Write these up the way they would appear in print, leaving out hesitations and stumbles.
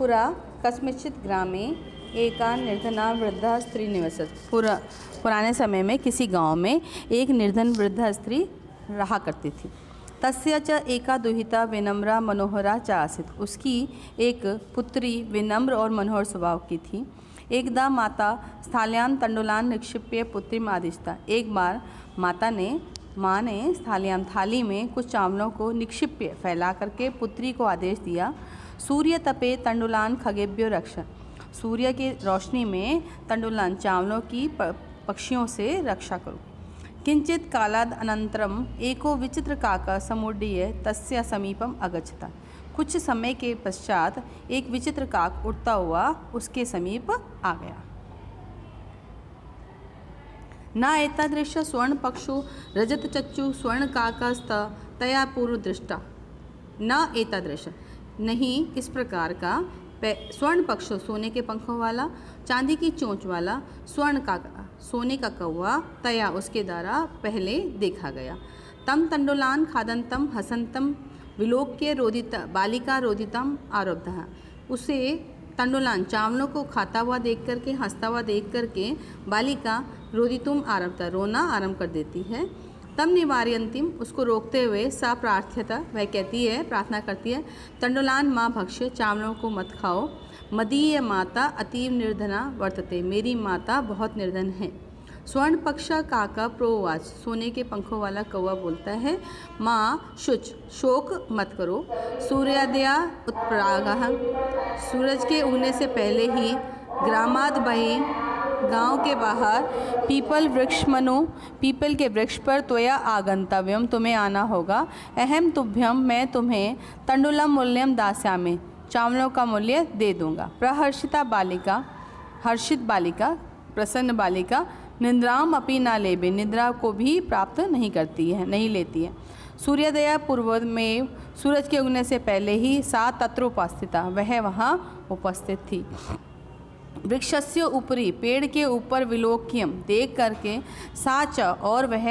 पुरा कस्मिंश्चित् ग्रामे एका निर्धना वृद्धा स्त्री निवसत। पुराने समय में किसी गांव में एक निर्धन वृद्धा स्त्री रहा करती थी। तस्य च एका दुहिता विनम्रा मनोहरा च आसीत्। उसकी एक पुत्री विनम्र और मनोहर स्वभाव की थी। एकदा माता स्थाल्यां तंडुलान निक्षिप्य पुत्री आदिष्टा। एक बार माँ ने स्थाल्यां थाली में कुछ चावलों को निक्षिप्य फैला करके पुत्री को आदेश दिया, सूर्य तपे तंडुलान खगेभ्यो रक्ष। सूर्य की रोशनी में तंडुलान चावलों की पक्षियों से रक्षा करो। किंचित कालाद अनंतरम एको विचित्र काका समुड्डीय तस्य समीपम अगच्छता। कुछ समय के पश्चात एक विचित्र काक उड़ता हुआ उसके समीप आ गया। न एतादृश स्वर्ण पक्षु रजत चच्चु स्वर्ण काकास्त तया पूर्व दृष्टा। न एतादृश नहीं इस प्रकार का स्वर्ण पक्ष सोने के पंखों वाला, चांदी की चोंच वाला स्वर्ण काका सोने का कौवा तया उसके द्वारा पहले देखा गया। तम तंडुलान खादंतम हसंतम विलोक्य रोदित बालिका रोदितम आरब्धा। उसे तंडुलान चावलों को खाता हुआ देख करके हंसता हुआ देख करके बालिका रोदितुम आरब्धा रोना आरंभ कर देती है। तम निवार्यंतिम उसको रोकते हुए सा प्रार्थ्यता वह कहती है प्रार्थना करती है, तंडुलान माँ भक्ष्य चावलों को मत खाओ, मदीय माता अतीव निर्धना वर्तते मेरी माता बहुत निर्धन है। स्वर्ण पक्षा काका प्रोवाच सोने के पंखों वाला कौवा बोलता है, माँ शुच शोक मत करो, सूर्योदया उत्परागः सूरज के उगने से पहले ही ग्रामाद बहि गांव के बाहर पीपल वृक्ष मनो पीपल के वृक्ष पर त्वया आगंतव्यम तुम्हें आना होगा। अहम तुभ्यम मैं तुम्हें तंडुलम मूल्यम दास्यामि चावलों का मूल्य दे दूंगा। प्रहर्षिता बालिका हर्षित बालिका प्रसन्न बालिका निद्राम अपि न लेबे निद्रा को भी प्राप्त नहीं लेती है। सूर्योदय पूर्व में सूरज के उगने से पहले ही सा तत्र उपस्थिता वह वहाँ उपस्थित थी। वृक्षस्य ऊपरी पेड़ के ऊपर विलोक्यम देख करके साच और वह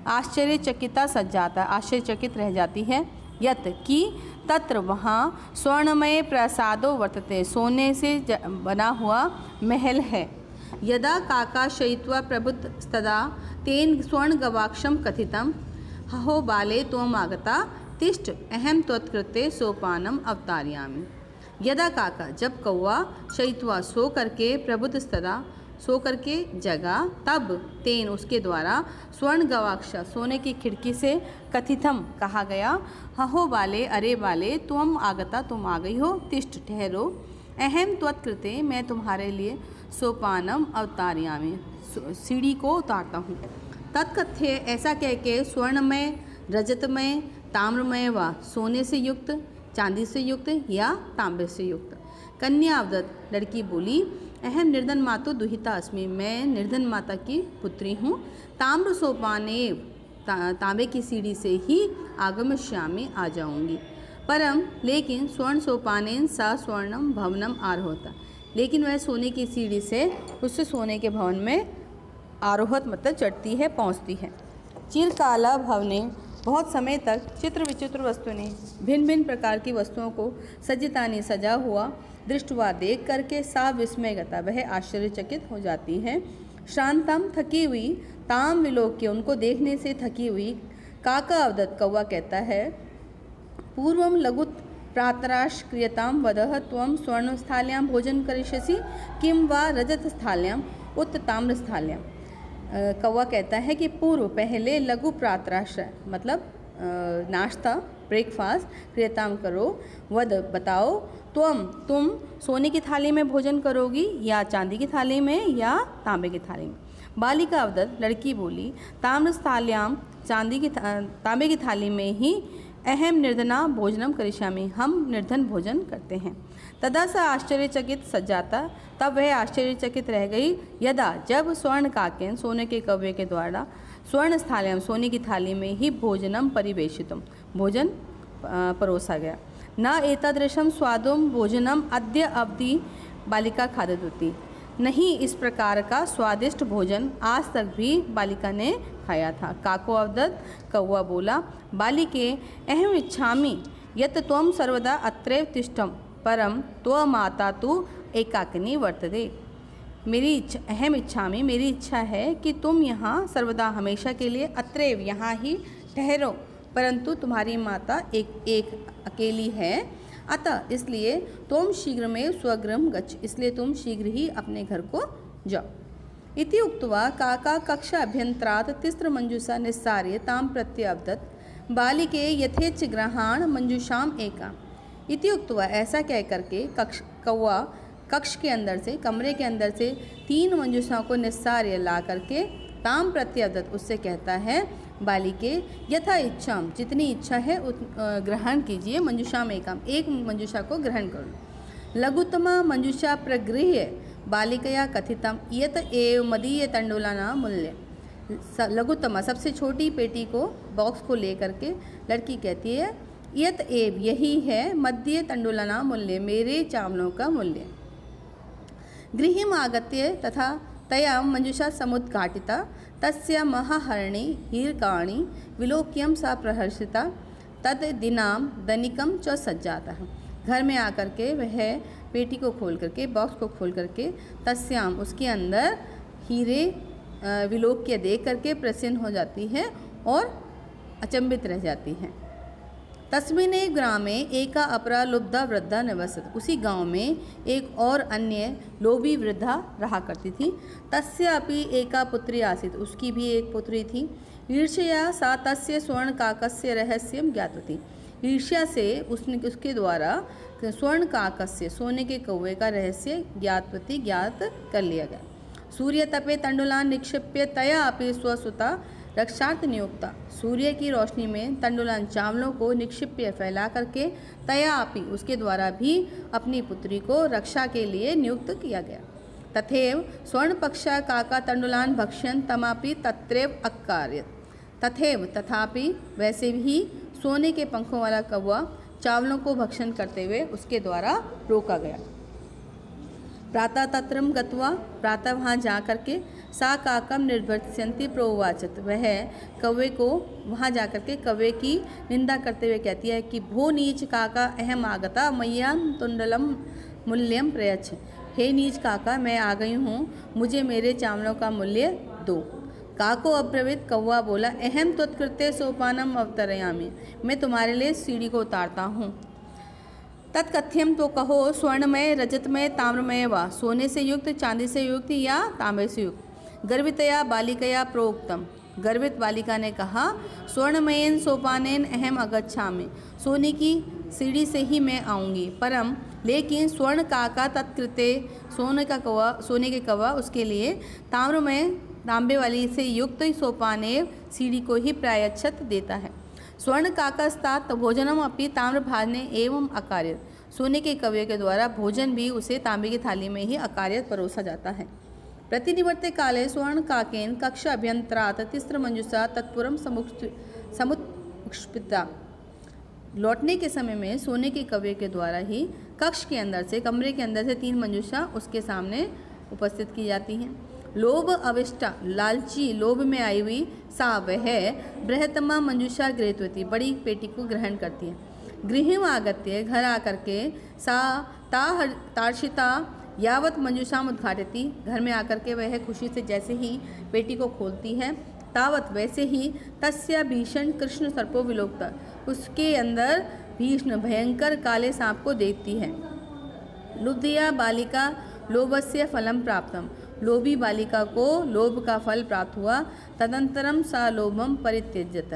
आश्चर्यचकिता सज्जाता आश्चर्यचकित रह जाती है। यत कि तत्र वहाँ स्वर्णमय प्रासादो वर्तते सोने से बना हुआ महल है। यदा काका शयित्वा प्रबुद्धस्तदा तेन स्वर्ण गवाक्षम कथितम हो बाले त्वम आगता तिष्ठ अहम त्वत्कृते सोपानम अवतारयामि। यदा काका जब कौवा शयित्वा सो करके प्रबुद्धस्तदा सो करके जगा तब तेन उसके द्वारा स्वर्ण गवाक्ष सोने की खिड़की से कथितम कहा गया, हहो बाले अरे बाले तुम आगता तुम आ गई हो, तिष्ठ ठहरो, अहम त्वत्कृते मैं तुम्हारे लिए सोपानम अवतारयामि सीढ़ी को उतारता हूँ। तत्कथ्य ऐसा कह के स्वर्णमय रजतमय ताम्रमय व सोने से युक्त चांदी से युक्त या तांबे से युक्त। कन्या अवदत लड़की बोली, अहम निर्धन मातो दुहिता अस्मि मैं निर्धन माता की पुत्री हूँ। ताम्र सोपानेव तांबे की सीढ़ी से ही आगमिष्यामि आ जाऊँगी। परम लेकिन स्वर्ण सोपानेन सा स्वर्णम भवनम आरोहता लेकिन वह सोने की सीढ़ी से उससे सोने के भवन में आरोहत मतलब चढ़ती है पहुँचती है। चिरकाला भवने बहुत समय तक चित्र विचित्र वस्तुएं भिन्न भिन्न प्रकार की वस्तुओं को सज्जितानी सजा हुआ दृष्टवा देख करके सा विस्मयगता वह आश्चर्यचकित हो जाती है। शांतम थकी हुई ताम विलोक्य उनको देखने से थकी हुई काका अवदत कौवा कहता है, पूर्वम लघुत प्रातराश क्रियताम वदह त्वं स्वर्ण स्थाल्यां भोजन करिष्यसि किम वा रजत स्थाल्यां उत ताम्र स्थाल्यां। कौवा कहता है कि पूर्व पहले लघु प्रातराश्रय मतलब नाश्ता ब्रेकफास्ट क्रियताम करो, वद बताओ, तुम सोने की थाली में भोजन करोगी या चांदी की थाली में या तांबे की थाली में। बालिका अवदत लड़की बोली, ताम्र स्थाल्याम तांबे की थाली में ही अहम निर्धना भोजनम करिष्यामि हम निर्धन भोजन करते हैं। तदा सा आश्चर्यचकित सज्जाता तब वह आश्चर्यचकित रह गई। यदा जब स्वर्ण काकेन सोने के कौवे के द्वारा स्वर्ण स्थाल्याम सोने की थाली में ही भोजनम परिवेशितम भोजन परोसा गया। न एतादृशम स्वादुम भोजनम अद्य अवधि बालिका खादती नहीं इस प्रकार का स्वादिष्ट भोजन आज तक भी बालिका ने खाया था। काको अवदत कौवा बोला, बालिके अहम इच्छामि यत त्वं सर्वदा अत्रैव तिष्ठम परम त्वमाता तु एकाकिनी वर्तते। मेरी इच्छा अहम इच्छामि, मेरी इच्छा है कि तुम यहाँ सर्वदा हमेशा के लिए अत्रैव यहाँ ही ठहरो, परंतु तुम्हारी माता एक अकेली है। अतः इसलिए तुम शीघ्र में स्वगृहं गच्छ, इसलिए तुम शीघ्र ही अपने घर को जाओ। इति उक्त्वा काका कक्षा अभ्यंतरात् तिस्रमंजूषा निस्सार्य तां प्रत्यवदत् बालिके यथेच्छ गृहाण मंजूषाम एकाम। इति उक्त्वा ऐसा कह करके कौवा कक्ष के अंदर से, कमरे के अंदर से 3 मंजूषाओं को निस्सार्य ला करके ताम प्रत्यवदत्, उससे कहता है बालिके यथा इच्छाम, जितनी इच्छा है ग्रहण कीजिए, मंजूषाम एकाम, एक मंजूषा को ग्रहण करो। लघुतमा मंजूषा प्रगृह्य बालिकया कथितम यत एव मदीय तंडुलाना मूल्य। लघुतमा सबसे छोटी पेटी को, बॉक्स को लेकर के लड़की कहती है यत एव, यही है, मध्य तंडुलाना मूल्य, मेरे चावलों का मूल्य। गृहम् आगत्य तथा तया मंजूषा समुद्घाटिता तस्य महाहरणी हीरकाणि विलोक्यं सा प्रहर्षिता तद दिनाम दनिकम च सज्जातः। घर में आकर के वह पेटी को खोल करके, बॉक्स को खोल करके, तस्याम उसके अंदर हीरे विलोक्य देख करके प्रसन्न हो जाती है और अचंभित रह जाती है। तस्मिन् ग्रामे एका अपरा लुब्धा वृद्धा निवसत, उसी गांव में एक और अन्य लोभी वृद्धा रहा करती थी। तस्य अपि एका पुत्री आसीत्, उसकी भी एक पुत्री थी। ईर्ष्या सा तस्य स्वर्ण काकस्य रहस्यम ज्ञातवती, ईर्ष्या से उसके द्वारा स्वर्ण काकस्य, सोने के कौवे का रहस्य ज्ञात कर लिया गया। सूर्य तपे तंडुलान निक्षिप्य तया अपि स्वसुता रक्षार्थ नियुक्ता, सूर्य की रोशनी में तंडुलान चावलों को निक्षिप्य फैला करके तया अपि उसके द्वारा भी अपनी पुत्री को रक्षा के लिए नियुक्त किया गया। तथैव स्वर्ण पक्षा काका तंडुलान भक्ष्यन तमापि तत्रैव अकार्यत, तथैव तथापि वैसे भी सोने के पंखों वाला कौवा चावलों को भक्षण करते हुए उसके द्वारा रोका गया। प्रातः तत्रम गत्वा, प्रातः वहाँ जा करके सा काकम निर्भत्स्यन्ति प्रोवाचत, वह कौवे को वहाँ जा करके कौवे की निंदा करते हुए कहती है कि भो नीच काका अहम आगता मय्याम तुंडलम मूल्यम प्रयच्छ, हे नीच काका मैं आ गई हूँ, मुझे मेरे चावलों का मूल्य दो। काको अब्रवीत, कौवा बोला अहम त्वत्कृते सोपानम अवतरयामि, मैं तुम्हारे लिए सीढ़ी को उतारता हूँ। तत्कथ्यम, तो कहो स्वर्णमय रजतमय ताम्रमय वा, सोने से युक्त, चांदी से युक्त या तांबे से युक्त। गर्वितया बालिकया प्रोक्तम, गर्वित बालिका ने कहा स्वर्णमयेन सोपानेन अहम अगच्छामि, सोने की सीढ़ी से ही मैं आऊँगी, परम लेकिन स्वर्ण काका तत्कृते, सोने के कौवा उसके लिए ताम्रमय, तांबे वाली से युक्त सोपानेव, सीढ़ी को ही प्रायश्चित देता है। स्वर्ण काकस्तात भोजनम अपि ताम्रभाजने एवं अकार्यत, सोने के कौवे के द्वारा भोजन भी उसे तांबे की थाली में ही अकार्यत परोसा जाता है। प्रतिनिवर्ते काले स्वर्ण काकेन कक्षा अभ्यंतरात् तिस्रमंजूषा तत्पुरम समुत्क्षिप्ता, लौटने के समय में सोने के कौवे के द्वारा ही कक्ष के अंदर से, कमरे के अंदर से 3 मंजूषा उसके सामने उपस्थित की जाती हैं। लोभ अविष्टा, लालची, लोभ में आई हुई, सा वह बृहत्तमा मंजूषा गृहीतवती, बड़ी पेटी को ग्रहण करती है। गृहम् आगत्य, घर आकर के, सा तार्षिता यावत मंजूषाम उद्घाटयति, घर में आकर के वह खुशी से जैसे ही पेटी को खोलती है, तावत वैसे ही तस्य भीषण कृष्ण सर्पो विलोकता, उसके अंदर भीषण भयंकर काले सांप को देखती है। लुब्धिया बालिका लोभस्य फलम प्राप्तम, लोभी बालिका को लोभ का फल प्राप्त हुआ। तदंतरम सा लोभम परित्यज्यत,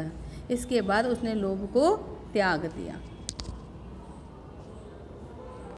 इसके बाद उसने लोभ को त्याग दिया।